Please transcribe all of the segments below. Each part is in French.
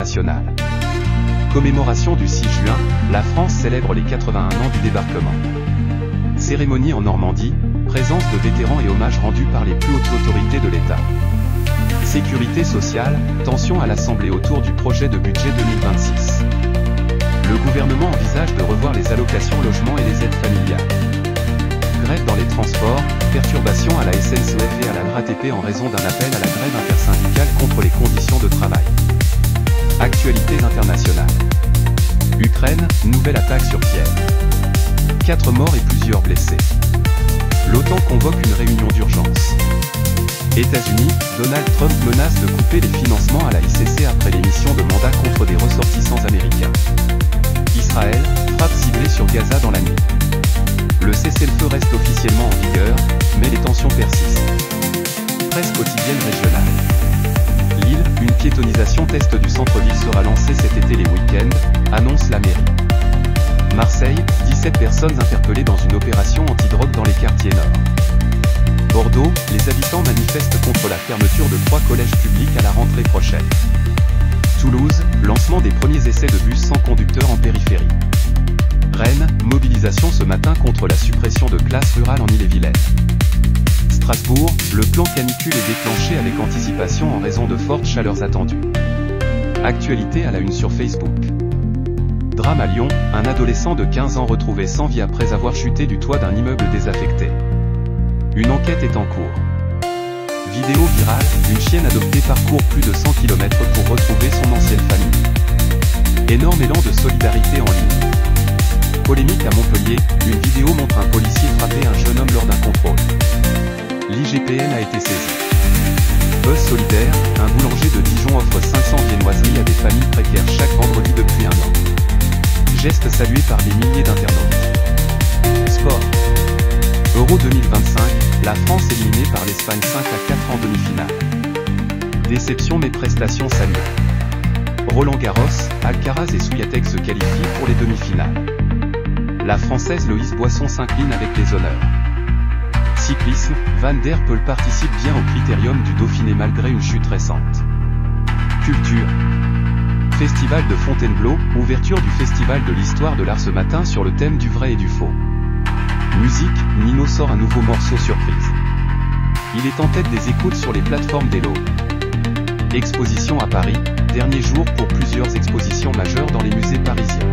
internationale. Commémoration du 6 juin, la France célèbre les 81 ans du débarquement. Cérémonie en Normandie, présence de vétérans et hommages rendus par les plus hautes autorités de l'État. Sécurité sociale, tension à l'Assemblée autour du projet de budget 2026. Le gouvernement envisage de revoir les allocations logement et les aides familiales. Grève dans les transports, perturbations à la SNCF et à la RATP en raison d'un appel à la grève intersyndicale contre les conditions de travail. Actualités internationales. Ukraine, nouvelle attaque sur Kiev. 4 morts et plusieurs blessés. L'OTAN convoque une réunion d'urgence. États-Unis, Donald Trump menace de couper les financements à la ICC après l'émission de mandat contre des ressortissants américains. Israël, frappe ciblée sur Gaza dans la nuit. Le cessez-le-feu reste officiellement en vigueur, mais les tensions persistent. Presse quotidienne régionale. Lille, une piétonisation test du centre-ville sera lancée cet été les week-ends, annonce la mairie. Marseille, 17 personnes interpellées dans une opération anti-drogue dans les quartiers nord. Bordeaux, les habitants manifestent contre la fermeture de 3 collèges publics à la rentrée prochaine. Toulouse, lancement des premiers essais de bus sans conducteur en périphérie. Rennes, mobilisation ce matin contre la suppression de classes rurales en Ille-et-Vilaine. Strasbourg, le plan canicule est déclenché avec anticipation en raison de fortes chaleurs attendues. Actualité à la une sur Facebook. Drame à Lyon, un adolescent de 15 ans retrouvé sans vie après avoir chuté du toit d'un immeuble désaffecté. Une enquête est en cours. Vidéo virale, une chienne adoptée parcourt plus de 100 km pour retrouver son ancienne famille. Énorme élan de solidarité en ligne. Polémique à Montpellier, une vidéo montre un policier frapper un jeune homme lors d'un contrôle. L'IGPN a été saisi. Buzz solidaire, un boulanger de Dijon offre 500 viennoiseries à des familles précaires chaque vendredi depuis 1 an. Geste salué par des milliers d'internautes. Sport. Euro 2025, la France éliminée par l'Espagne 5-4 en demi-finale. Déception mais prestations saluées. Roland Garros, Alcaraz et Swiatek se qualifient pour les demi-finales. La Française Loïse Boisson s'incline avec les honneurs. Cyclisme, Van der Poel participe bien au critérium du Dauphiné malgré une chute récente. Culture. Festival de Fontainebleau, ouverture du Festival de l'Histoire de l'Art ce matin sur le thème du vrai et du faux. Musique, Nino sort un nouveau morceau surprise. Il est en tête des écoutes sur les plateformes d'Hello. Exposition à Paris, dernier jour pour plusieurs expositions majeures dans les musées parisiens.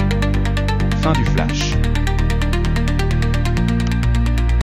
Fin du flash.